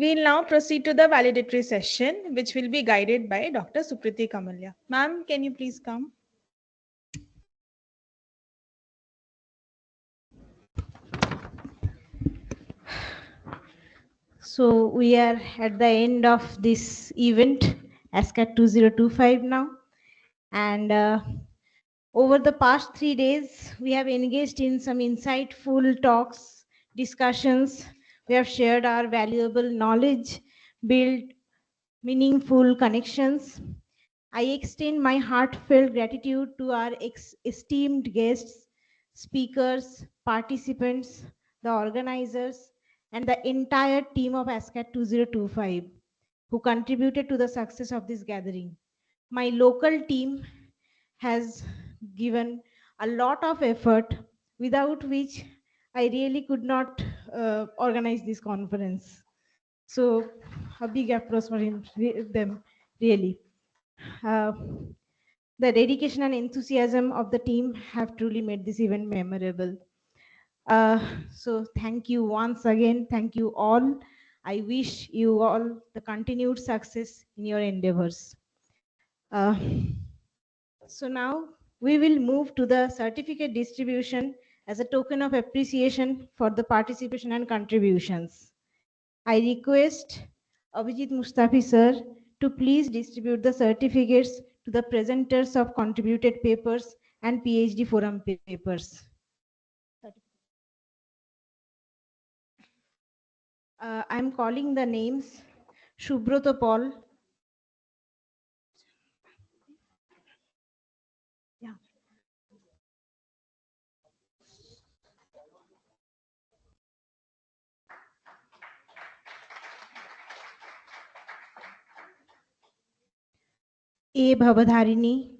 We'll now proceed to the valedictory session, which will be guided by Dr. Supriti Kamalya. Ma'am, can you please come? So we are at the end of this event, ASCAT 2025 now. And over the past 3 days, we have engaged in some insightful talks, discussions. We have shared our valuable knowledge, built meaningful connections. I extend my heartfelt gratitude to our esteemed guests, speakers, participants, the organizers, and the entire team of ASCAT 2025 who contributed to the success of this gathering. My local team has given a lot of effort, without which I really could not organize this conference. So a big applause for them, really. Uh, the dedication and enthusiasm of the team have truly made this event memorable. So thank you once again. Thank you all. I wish you all the continued success in your endeavors. Uh, so now we will move to the certificate distribution as a token of appreciation for the participation and contributions. I request Abhijit Mustafi sir to please distribute the certificates to the presenters of contributed papers and PhD forum papers. I'm calling the names Shubroto Paul. Yeah. A. Bhavadharini,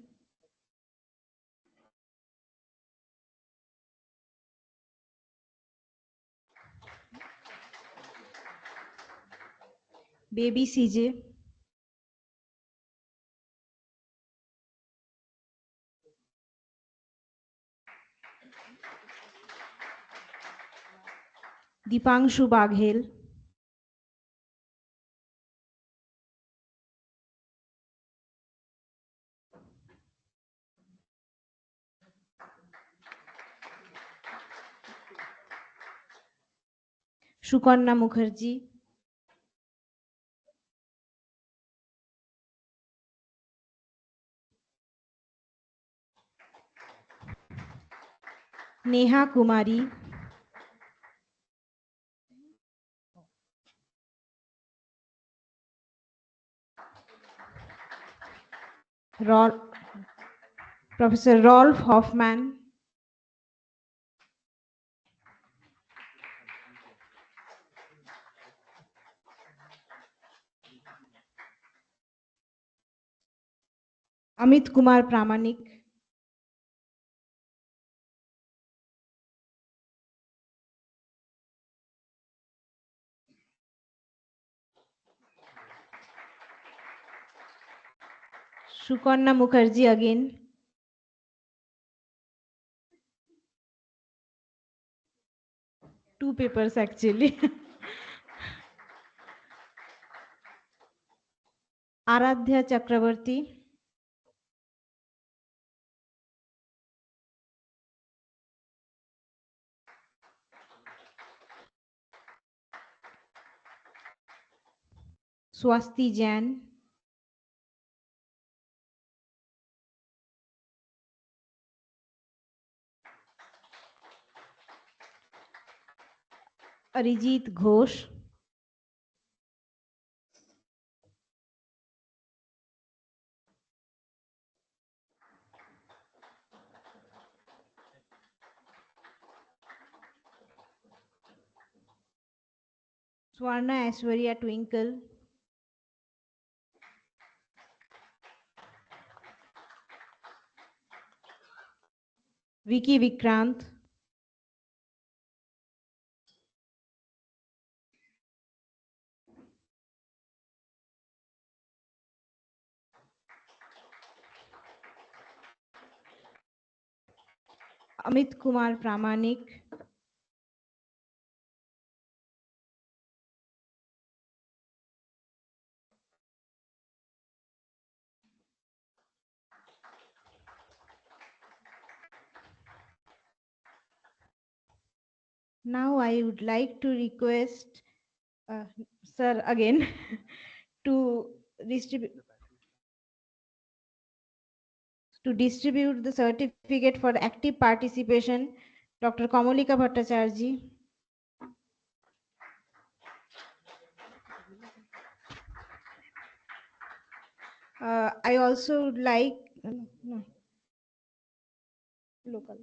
Baby CJ, Dipangshu Baghel, Sukarna Mukherjee, Neha Kumari, Professor Rolf Hoffman, Amit Kumar Pramanik, Sukarna Mukherjee again, two papers actually, Aradhya Chakravarti, Swasti Jain, Arijit Ghosh, Swarna Aishwarya Twinkle, Vicky Vikrant, Amit Kumar Pramanik, Now I would like to request sir again to distribute the certificate for active participation, Dr. Kamalika Bhattacharya. I also would like no, local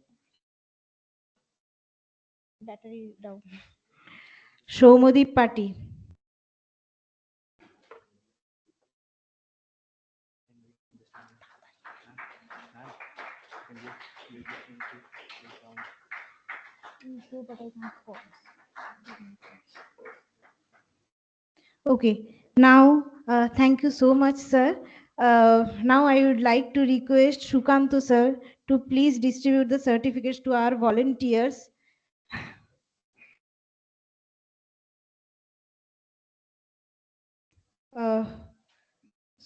battery down. Shomodip Pati. Okay. Now, thank you so much, sir. Now I would like to request Shukanto sir to please distribute the certificates to our volunteers.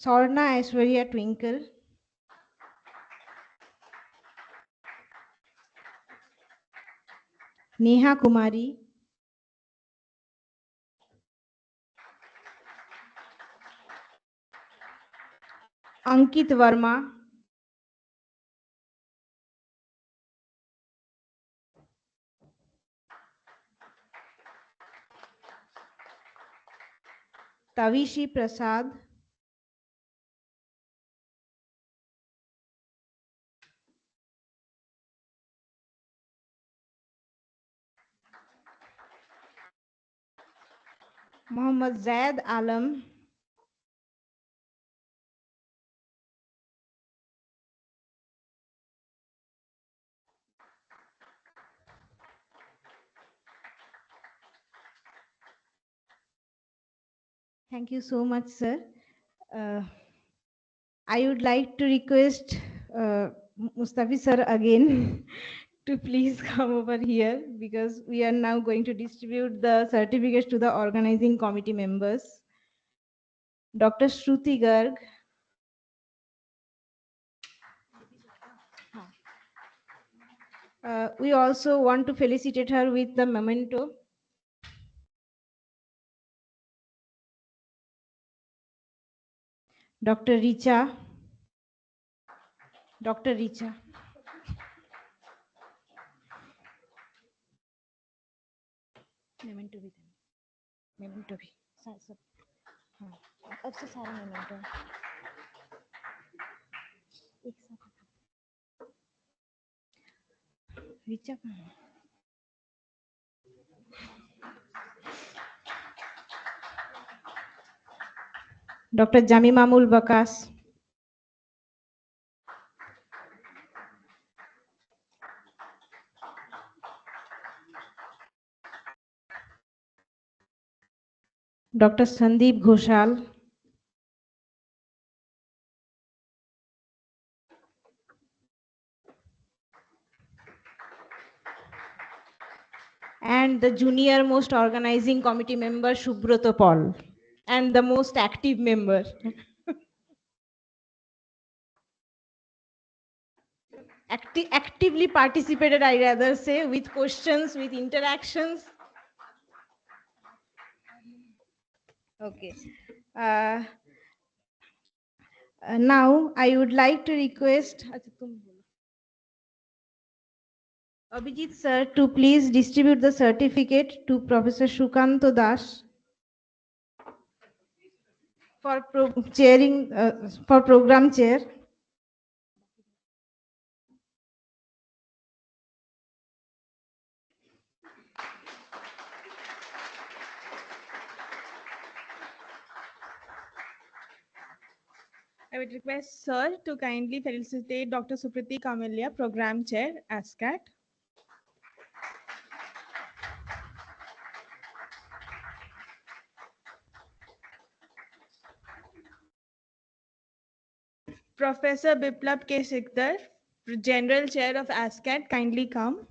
Sorna Aishwarya Twinkle, Neha Kumari, Ankit Verma, Tavishi Prasad, Mohammad Zaid Alam, thank you so much, sir. Uh, I would like to request Mustafi sir again to please come over here because we are now going to distribute the certificates to the organizing committee members. Dr. Shruti Garg, we also want to felicitate her with the memento. Dr. Richa, Dr. Richa. Memento भी था, memento भी, सब, हाँ, अब से सारे memento एक साथ, रिचा कहाँ है? Dr. Jamimamul Bakas, Dr. Sandeep Ghoshal, and the junior most organizing committee member Shubroto Paul, and the most active member. Actively participated, I rather say, with questions, with interactions. Okay. Now I would like to request Abhijit sir to please distribute the certificate to Professor Shukanto Das for chairing for program chair. I would request Sir to kindly felicitate Dr. Supriti Kamalia, Program Chair, ASCAT. Professor Biplab K. Sikdar, General Chair of ASCAT, kindly come.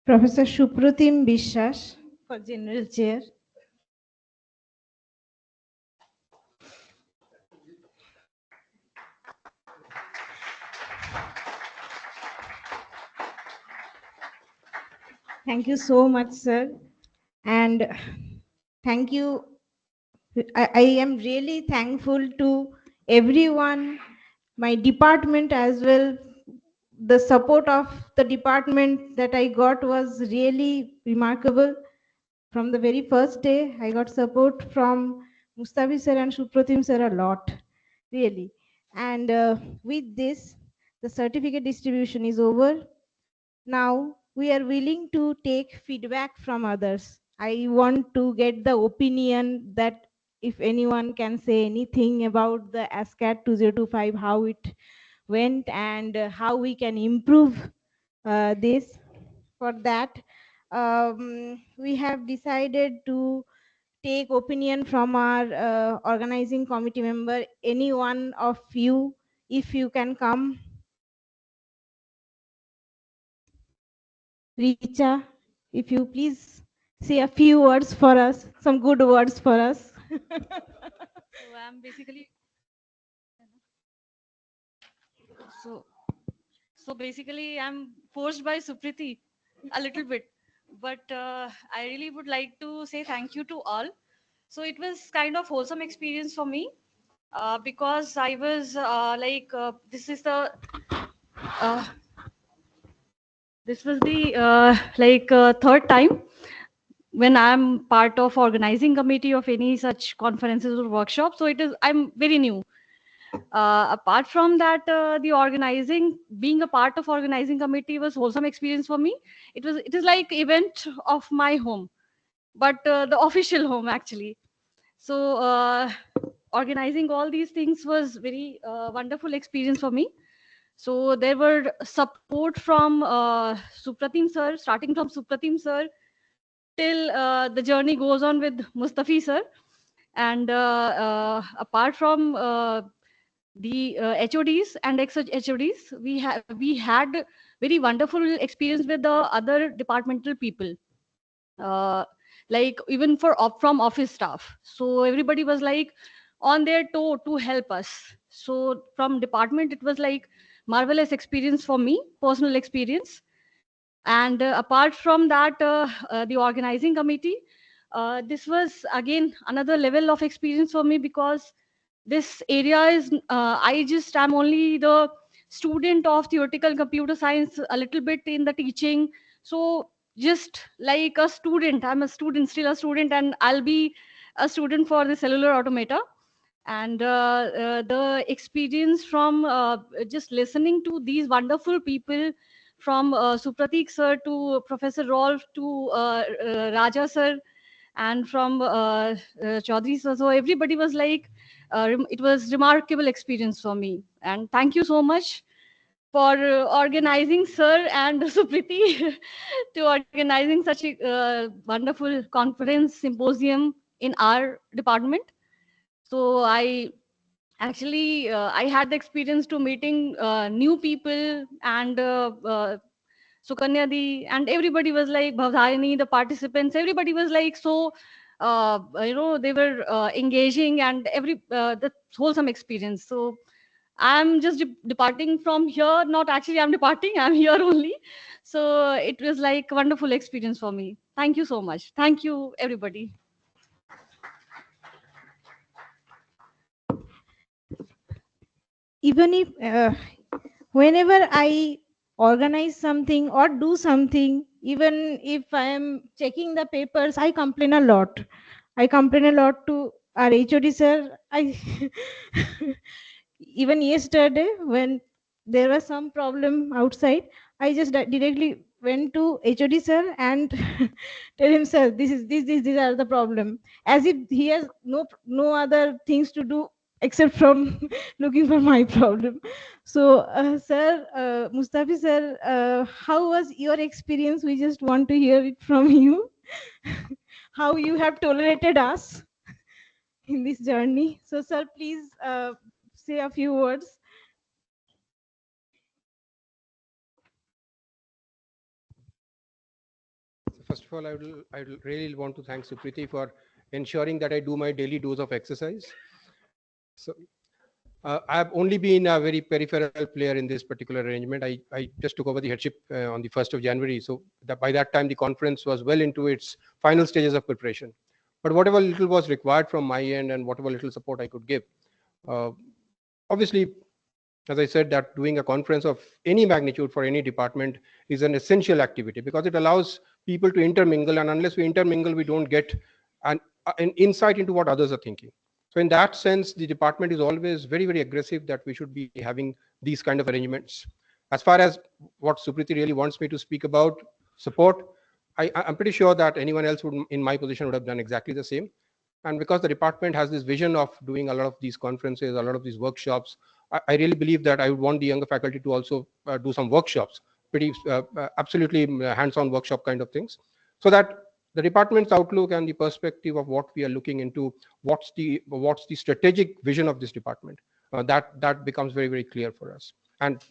Professor Supratim Bishas, for General Chair. Thank you so much, sir. And thank you. I am really thankful to everyone, my department as well. The support of the department that I got was really remarkable. From the very first day, I got support from Mustafi sir and Supratim sir a lot, really. And with this, the certificate distribution is over. Now we are willing to take feedback from others. I want to get the opinion that if anyone can say anything about the ASCAT 2025, how it went and how we can improve this. For that, we have decided to take opinion from our organizing committee member. Any one of you, if you can come. Richa, if you please say a few words for us, some good words for us. So I'm basically so so basically I'm forced by Supriti a little bit, but I really would like to say thank you to all. So it was kind of wholesome experience for me because I was this is the uh, this was the third time when I'm part of organizing committee of any such conferences or workshops. So it is I'm very new. Apart from that, the organizing, being a part of organizing committee was wholesome experience for me. It is like event of my home, but the official home actually. So organizing all these things was very wonderful experience for me. So there were support from Supratim sir, starting from Supratim sir till the journey goes on with Mustafi sir. And apart from the HODs and ex-HODs, we had very wonderful experience with the other departmental people, uh, like even from office staff. So everybody was like on their toe to help us. So from department, it was like marvelous experience for me, personal experience. And apart from that, the organizing committee, this was again another level of experience for me because this area is I just am only the student of theoretical computer science, a little bit in the teaching. So just like a student, I'm a student, still a student, and I'll be a student for the cellular automata. And the experience from just listening to these wonderful people, from Supratik sir to Professor Rolf to Raja sir, and from Chaudhary sir. So everybody was like, it was remarkable experience for me. And thank you so much for organizing sir and Supriti to organizing such a wonderful conference symposium in our department. So I had the experience to meeting new people, and Sukanya di, and everybody was like Bhavdharini, the participants, everybody was like so, they were engaging, and the wholesome experience. So I'm just departing from here. Not actually, I'm departing. I'm here only. So it was like wonderful experience for me. Thank you so much. Thank you, everybody. Even if whenever I organize something or do something, even if I am checking the papers, I complain a lot. I complain a lot to our HOD sir. I even yesterday when there was some problem outside, I just directly went to HOD sir and tell him, sir, these are the problem, as if he has no other things to do except from looking for my problem. So sir, Mustafi sir, how was your experience? We just want to hear it from you. How you have tolerated us in this journey. So sir, please say a few words. First of all, I really want to thank Supriti for ensuring that I do my daily dose of exercise. So I have only been a very peripheral player in this particular arrangement. I just took over the headship on the 1st of January. So that by that time, the conference was well into its final stages of preparation. But whatever little was required from my end and whatever little support I could give, uh, obviously, as I said, that doing a conference of any magnitude for any department is an essential activity because it allows people to intermingle. And unless we intermingle, we don't get an insight into what others are thinking. So in that sense, the department is always very, very aggressive that we should be having these kind of arrangements. As far as what Supriti really wants me to speak about, support, I'm pretty sure that anyone else would, in my position, would have done exactly the same. And because the department has this vision of doing a lot of these conferences, a lot of these workshops, I really believe that I would want the younger faculty to also do some workshops, pretty absolutely hands-on workshop kind of things, so that the department's outlook and the perspective of what we are looking into, what's the strategic vision of this department, that becomes very, very clear for us. And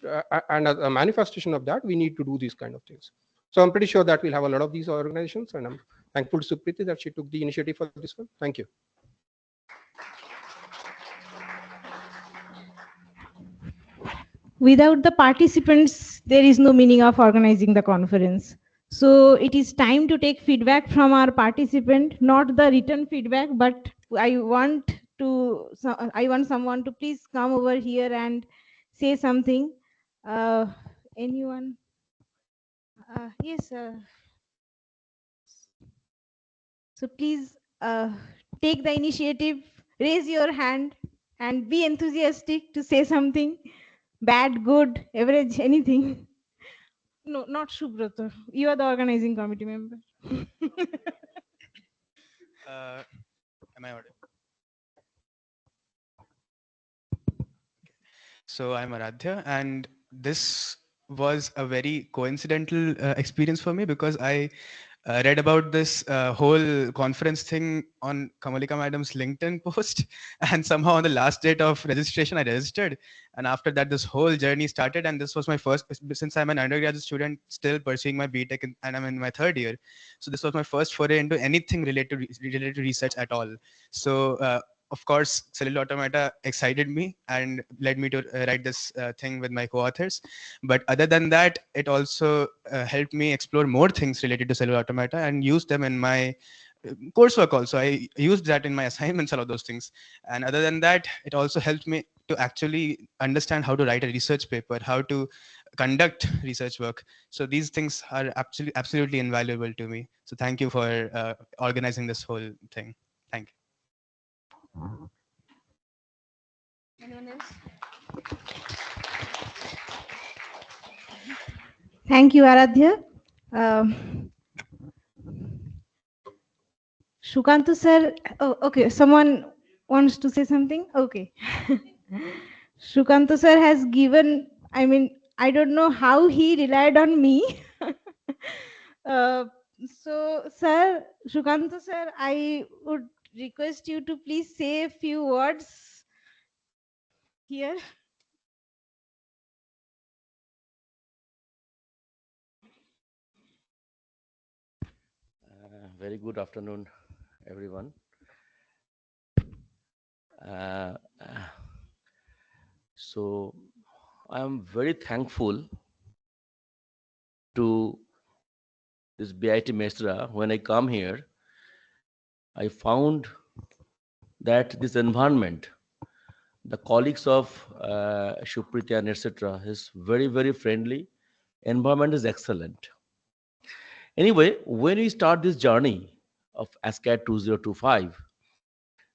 as a manifestation of that, we need to do these kind of things. So I'm pretty sure that we'll have a lot of these organizations, and I'm thankful to Supriti that she took the initiative for this one. Thank you. Without the participants, there is no meaning of organizing the conference. So it is time to take feedback from our participant, not the written feedback, but I want someone to please come over here and say something. Anyone? Yes. So please take the initiative, raise your hand, and be enthusiastic to say something. Bad, good, average, anything. No, not Shubhrata. You are the organizing committee member. Am I audible? So I'm Aradhya, and this was a very coincidental experience for me because I read about this whole conference thing on Kamalika Madam's LinkedIn post, and somehow on the last date of registration, I registered, and after that, this whole journey started. And this was my first, since I'm an undergraduate student, still pursuing my BTech, and I'm in my third year. So this was my first foray into anything related to research at all. So. Of course, Cellular Automata excited me and led me to write this thing with my co-authors. But other than that, it also helped me explore more things related to Cellular Automata and use them in my coursework also. I used that in my assignments, all of those things. And other than that, it also helped me to actually understand how to write a research paper, how to conduct research work. So these things are absolutely invaluable to me. So thank you for organizing this whole thing. Thank you. Anyone else? Thank you, Aradhya. Um, Shukantu sir, oh, okay, someone wants to say something? Okay. Shukantu sir has given, I don't know how he relied on me. uh, so, sir, Shukantu sir, I would request you to please say a few words here. Very good afternoon, everyone. So I am very thankful to this BIT Mesra. When I come here, I found that this environment, the colleagues of Shupriti and etc., is very, very friendly. Environment is excellent. Anyway, when we start this journey of ASCAT 2025,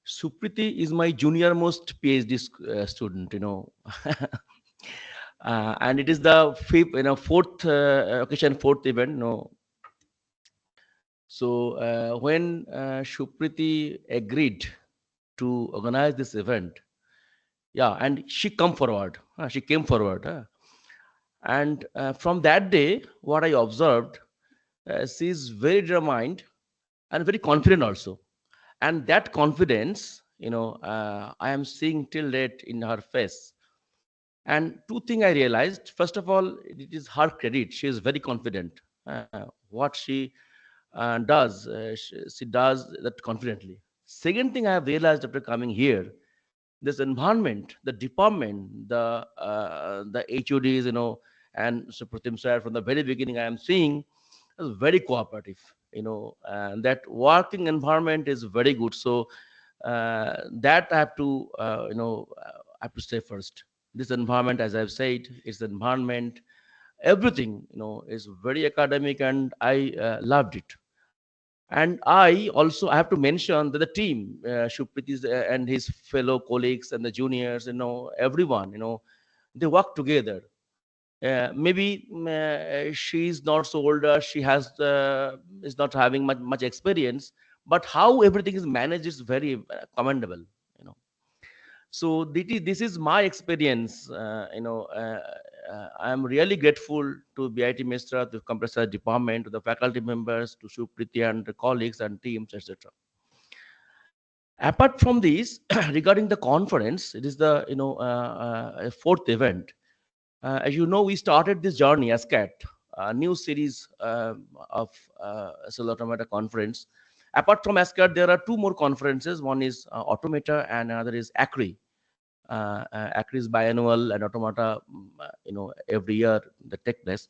Supriti is my junior most PhD student, and it is the fifth, fourth occasion, fourth event. So when Supriti agreed to organize this event, yeah, and she come forward. She came forward, and from that day, what I observed, she is very determined and very confident also, and that confidence, I am seeing till date in her face. And two things I realized. First of all, it is her credit. She is very confident. What she does. She does that confidently. Second thing I have realized after coming here, this environment, the department, the HODs, and Supratim sir, from the very beginning, I am seeing is very cooperative. And that working environment is very good. So that I have to, I have to say first. This environment, as I've said, is the environment. Everything, is very academic, and I loved it. And I also have to mention that the team, Shupriti and his fellow colleagues and the juniors, everyone, they work together. Maybe she's not so older, she has is not having much experience, but how everything is managed is very commendable. You know, so this is my experience. I am really grateful to BIT Mistra, to Computer Science department, to the faculty members, to Shupriti and the colleagues and teams, etc. Apart from these, regarding the conference, it is the fourth event. As you know, we started this journey as CAT, a new series of Solar Automata conference. Apart from ASCAT, there are two more conferences. One is Automata and another is ACRI. ACRI is biannual and Automata, every year the take place.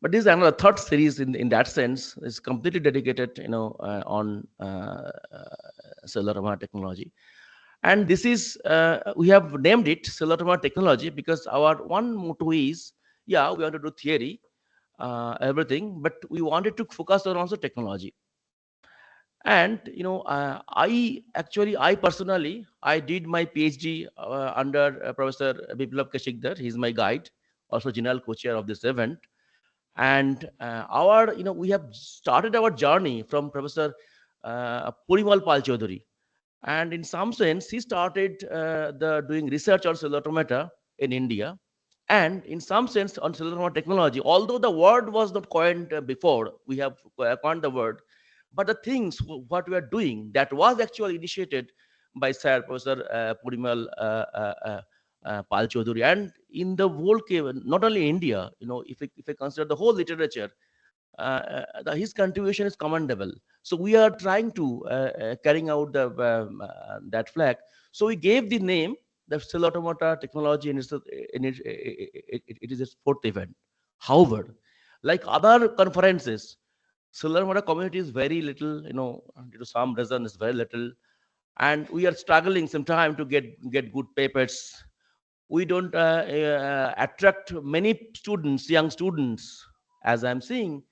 But this is another third series in that sense. It's completely dedicated, on solar automata technology. And this is, we have named it solar automata technology because our one motto is, yeah, we want to do theory, everything, but we wanted to focus on also technology. And I personally I did my PhD under Professor Biplav Kashikdar. He's my guide, also general co-chair of this event. And our we have started our journey from Professor Purimal Pal Chaudhary, and in some sense he started the doing research on solar automata in India, and in some sense on solar automata technology, although the word was not coined before, we have coined the word. But the things what we are doing, that was actually initiated by Sir Professor Purimal Pal Chaudhary, and in the whole cave, not only India, if I consider the whole literature, his contribution is commendable. So we are trying to carrying out the that flag. So we gave the name the Solar Automata technology, and it is its fourth event. However, like other conferences, Solar Automata community is very little, due to some reason is very little, and we are struggling sometime to get good papers. We don't attract many students, young students, as I'm seeing,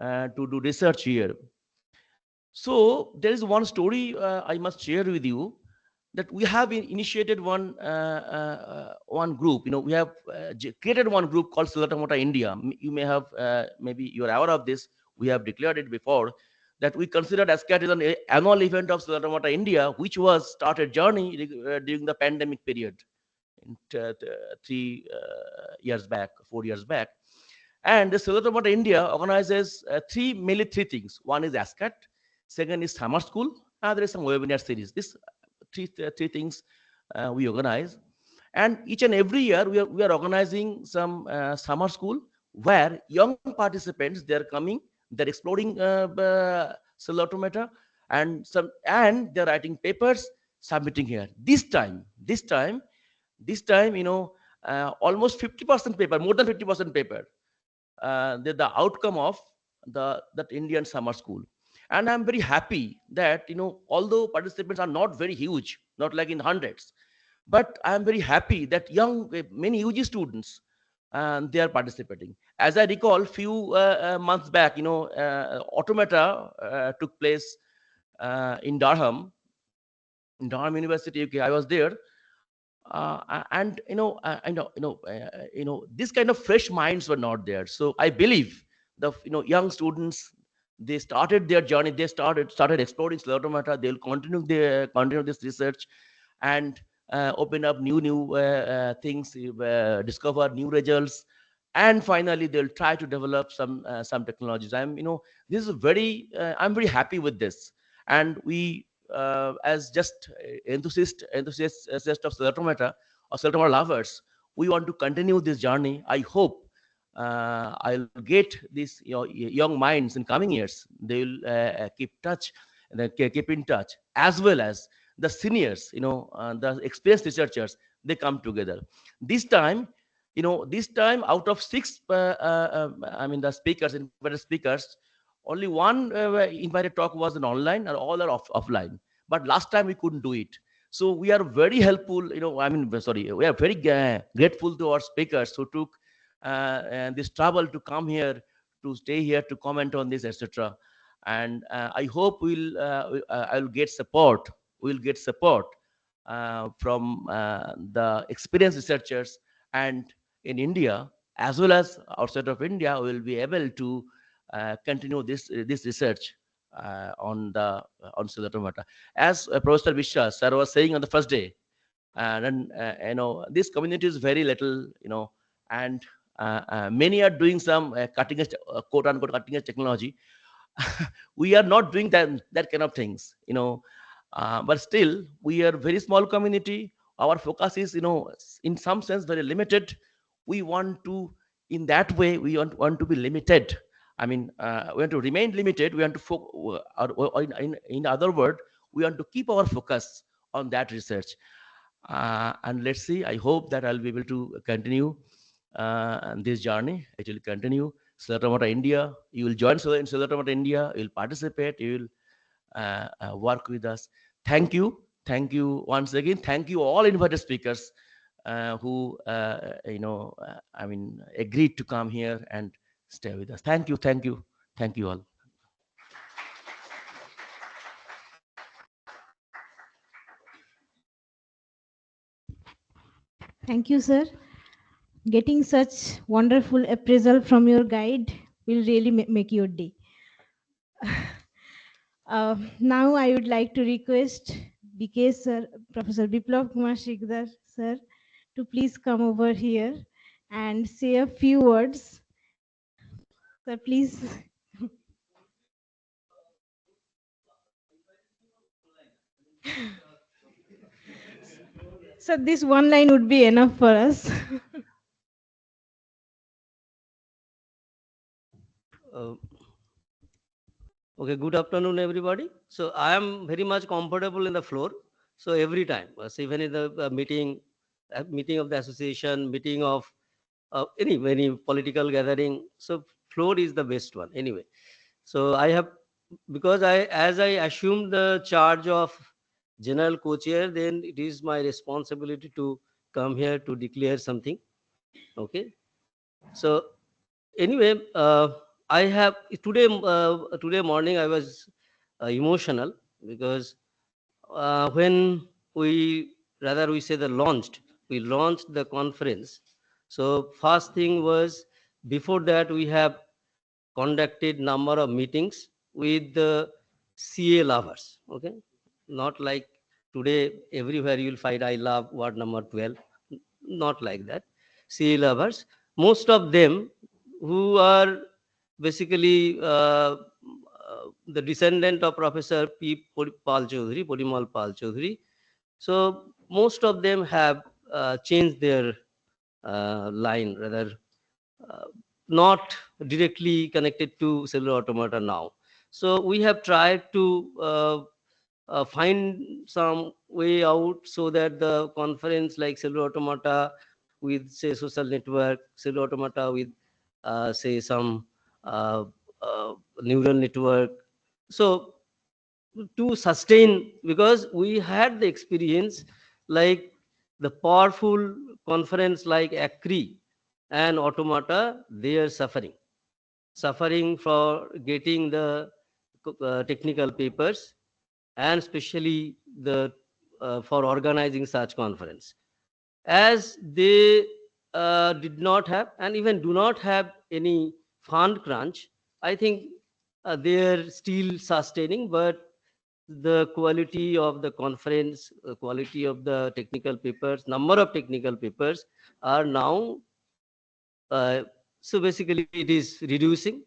to do research here. So there is one story I must share with you, that we have initiated one group. We have created one group called Solar Automata India. You may have maybe you are aware of this. We have declared it before that we considered ASCAT as an annual event of Solar Automata India, which was started journey during the pandemic period, in 3 years back, 4 years back. And the Solar Automata India organizes mainly three things. One is ASCAT, second is summer school, and there is some webinar series. This three things we organize. And each and every year we are organizing some summer school where young participants, they are coming, they're exploring Solar Automata, and they're writing papers, submitting here. This time, almost 50% paper, more than 50% paper, the outcome of that Indian summer school. And I'm very happy that although participants are not very huge, not like in hundreds, but I'm very happy that many UG students, they are participating. As I recall, few months back, automata took place in Durham University, UK. I was there, and this kind of fresh minds were not there. So I believe the young students, they started their journey, they started exploring Solar Automata. They'll continue this research, and open up new things, discover new results, and finally they'll try to develop some technologies. This is I'm very happy with this. And we, as just enthusiasts of Solar Automata or Solar Automata lovers, we want to continue this journey. I hope I'll get these young minds in coming years. They will keep touch, keep in touch, as well as the seniors, the experienced researchers. They come together. This time, this time out of six, I mean, the speakers, invited speakers, only one invited talk was an online, and all are offline. But last time we couldn't do it. So we are very helpful, I mean, sorry, we are very grateful to our speakers who took and this trouble to come here, to stay here, to comment on this, etc. And I hope I'll get support. We'll get support from the experienced researchers, and in India as well as outside of India, we will be able to continue this research on cellular automata. As Professor Vishwas sir was saying on the first day, and then this community is very little, and many are doing some cutting edge, quote unquote cutting edge technology. We are not doing that kind of things, but still we are very small community. Our focus is, in some sense very limited. We want to, in that way, we want to be limited. I mean, we want to remain limited. We want to or in other word, we want to keep our focus on that research. And let's see, I hope that I'll be able to continue this journey. It will continue. Cellular Automata India, you will join in Cellular Automata India, you will participate, you will work with us. Thank you. Thank you once again. Thank you all invited speakers who, I mean, agreed to come here and stay with us. Thank you. Thank you. Thank you all. Thank you, sir. Getting such wonderful appraisal from your guide will really make your day. Now I would like to request BK sir, Professor Biplav Kumar Shikdar sir, to please come over here and say a few words. Sir, please. So this one line would be enough for us. Okay, good afternoon, everybody. So I am very much comfortable in the floor. So every time, so even in the meeting of the association, meeting of any political gathering, so floor is the best one anyway. So I have, because as I assumed the charge of general co-chair, then it is my responsibility to come here to declare something. Okay. So anyway, I have today morning I was emotional because when we say we launched the conference. So first thing was, before that we have conducted number of meetings with the CA lovers. Okay, not like today everywhere you will find I love word number 12. Not like that. CA lovers, most of them who are basically the descendant of Professor Porimal Pal Chaudhary. So most of them have changed their line, rather not directly connected to cellular automata now. So we have tried to find some way out so that the conference like cellular automata with say social network, cellular automata with say some neural network. So to sustain, because we had the experience like the powerful conference like ACRI and automata, they are suffering for getting the technical papers, and especially the for organizing such conference, as they did not have and even do not have any fund crunch. I think they are still sustaining, but the quality of the conference, quality of the technical papers, number of technical papers are now so basically it is reducing.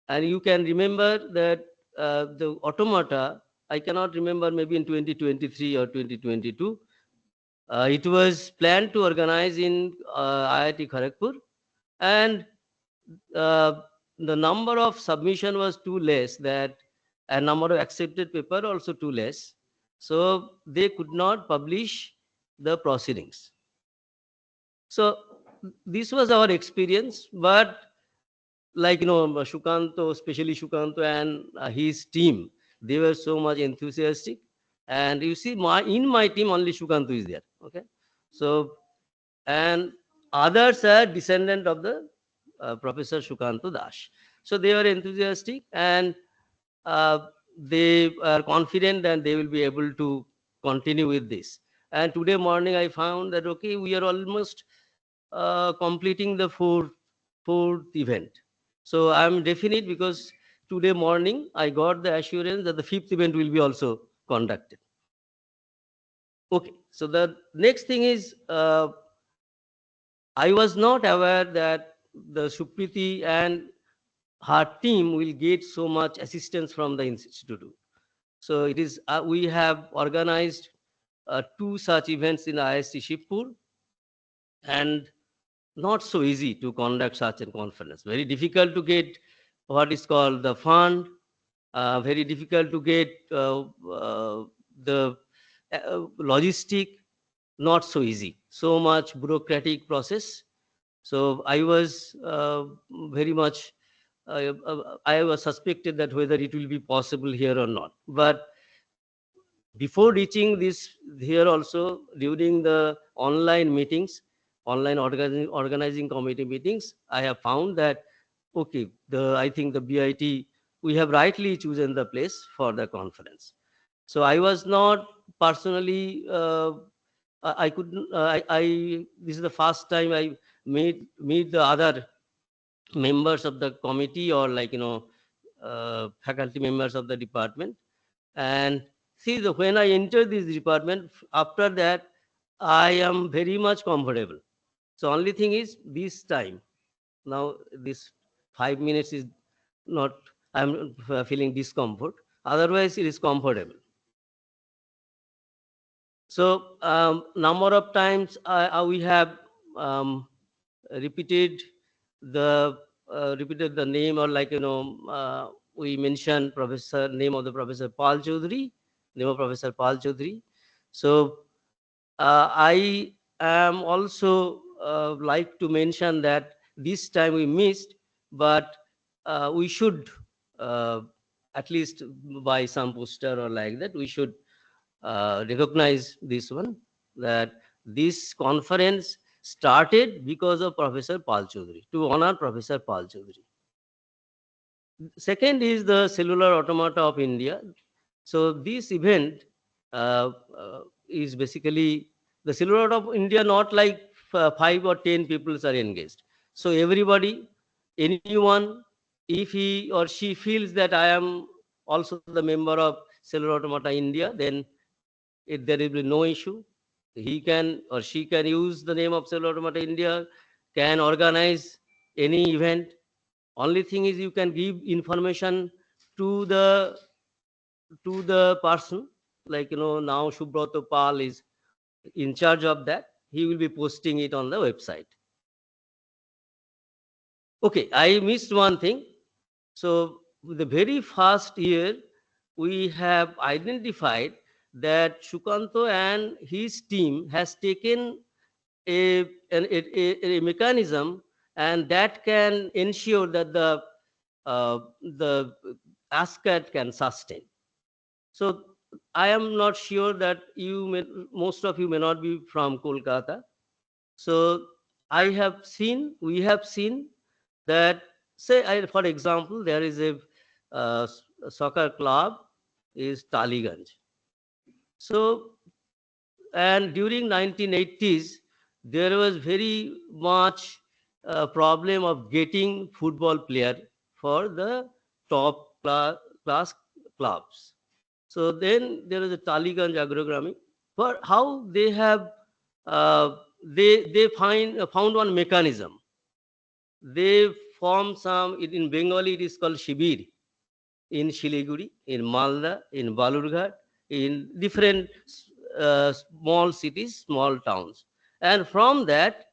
And you can remember that the automata, I cannot remember, maybe in 2023 or 2022, it was planned to organize in IIT Kharagpur, and the number of submission was too less, that a number of accepted paper also too less. So they could not publish the proceedings. So this was our experience, but like Shukanto, especially Shukanto and his team, they were so much enthusiastic. And you see, in my team only Shukanto is there. Okay, so and others are descendant of the Professor Shukanto Das. So they were enthusiastic, and they are confident that they will be able to continue with this. And today morning I found that okay, we are almost completing the fourth event. So I'm definite, because today morning I got the assurance that the fifth event will be also conducted. Okay, so the next thing is I was not aware that the Supriti and her team will get so much assistance from the institute. So it is we have organized two such events in IST Shibpur, and not so easy to conduct such a conference. Very difficult to get what is called the fund. Very difficult to get the logistic. Not so easy. So much bureaucratic process. So I was very much. I was suspected that whether it will be possible here or not. But before reaching this here also, during the online meetings, online organizing committee meetings, I have found that okay, I think the BIT, we have rightly chosen the place for the conference. So I was not personally I couldn't this is the first time I meet the other members of the committee, or like faculty members of the department. And see, when I enter this department, after that, I am very much comfortable. So only thing is this time. Now this 5 minutes is not. I'm feeling discomfort. Otherwise, it is comfortable. So number of times we have repeated repeated the name, or like we mentioned professor name of the Professor Pal Chaudhary, name of Professor Pal Chaudhary. So I am also like to mention that this time we missed, but we should uh, at least by some poster or like that, we should recognize this one, that this conference started because of Professor Pal Chaudhary, to honor Professor Pal Chaudhary. Second is the Cellular Automata of India. So this event is basically the Cellular Automata of India, not like 5 or 10 people are engaged. So everybody, anyone, if he or she feels that I am also the member of Cellular Automata India, then there will be no issue. He can or she can use the name of Cellular Automata India, can organize any event. Only thing is you can give information to the person, like now Subroto Pal is in charge of that. He will be posting it on the website. Okay, I missed one thing. So the very first year, we have identified that Shukanto and his team has taken a mechanism, and that can ensure that the ASCAT can sustain. So I am not sure that most of you may not be from Kolkata. So we have seen that, say, for example, there is a soccer club is Taliganj. So, and during 1980s, there was very much problem of getting football player for the top class clubs. So then there is a Taliganj agrogrami. But how they have they found one mechanism. They form some in Bengali. It is called Shibir in Shiliguri, in Malda, in Balurghat, in different small cities, small towns, and from that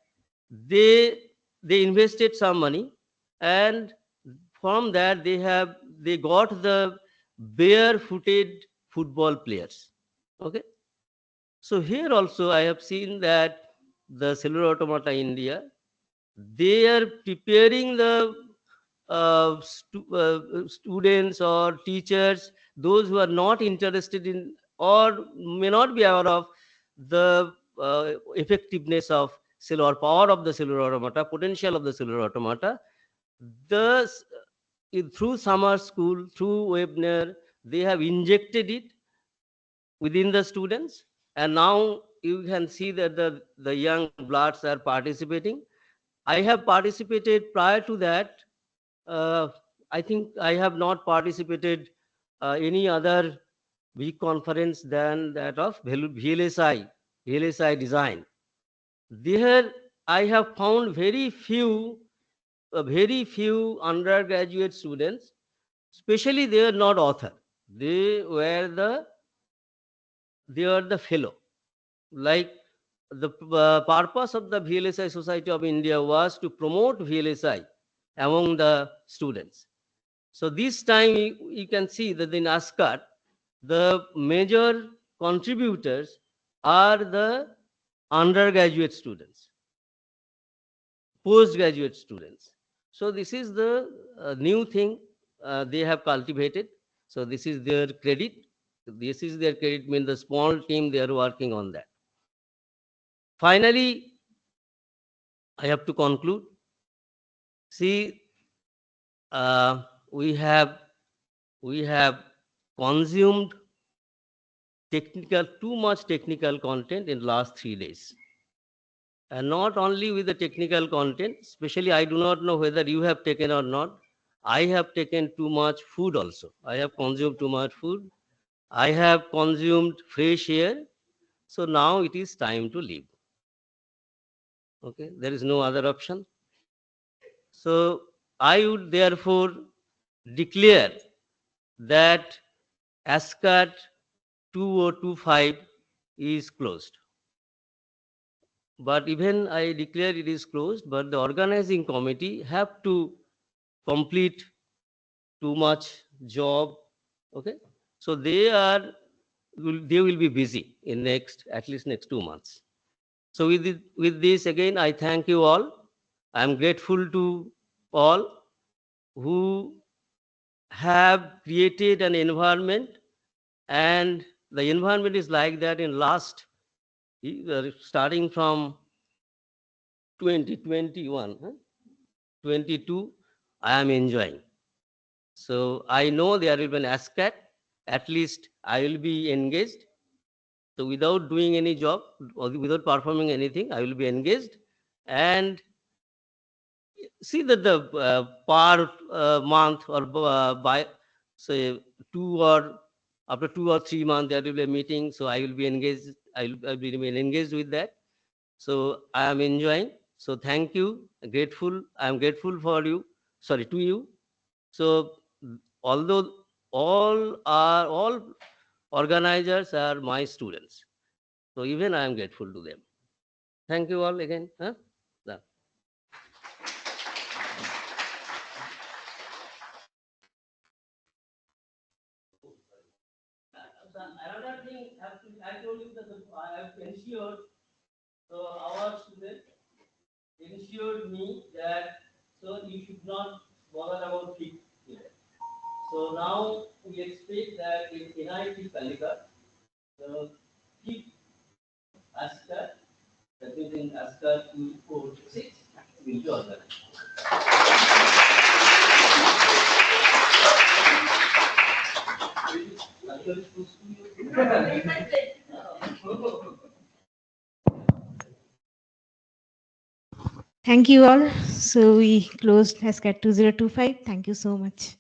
they invested some money, and from that they got the barefooted football players. Okay. So here also I have seen that the cellular automata India, they are preparing the students or teachers, those who are not interested in or may not be aware of the effectiveness of cellular power of the cellular automata, potential of the cellular automata. The through summer school, through webinar, they have injected it within the students, and now you can see that the young bloods are participating. I have participated prior to that. uh, I think I have not participated any other big conference than that of VLSI design. There I have found very few undergraduate students, especially they are not author. They were the fellow. Like the purpose of the VLSI Society of India was to promote VLSI among the students. So this time you can see that in ASCAT, the major contributors are the undergraduate students, postgraduate students. So this is the new thing they have cultivated. So this is their credit. This is their credit, means the small team they are working on that. Finally, I have to conclude. See, uh, we have consumed too much technical content in last 3 days, and not only with the technical content. Especially, I do not know whether you have taken or not. I have taken too much food also. I have consumed too much food. I have consumed fresh air. So now it is time to leave. Okay, there is no other option. So I would therefore declare that ASCAT 2025 is closed. But even I declare it is closed, but the organizing committee have to complete too much job. Okay, so they will be busy in at least next 2 months. So with this again, I thank you all. I am grateful to all who have created an environment, and the environment is like that in last starting from 2021, 22, I am enjoying. So I know there will be an ASCAT, at least I will be engaged. So without doing any job or without performing anything, I will be engaged and see that the per month or by say 2 or after 2 or 3 months there will be a meeting. So I will be engaged. I'll be remain engaged with that. So I am enjoying. So thank you. Grateful. I am grateful for you. Sorry to you. So although all organizers are my students, so even I am grateful to them. Thank you all again. Huh? Yeah. Another thing, I told you that I have ensured, so our student ensured me that, so you should not bother about fee here. So now we expect that in NIT Calicut, the fifth ASCAT, that is in ASCAT 246, will be organized. Actually, supposed to be. Thank you all. So we closed ASCAT 2025. Thank you so much.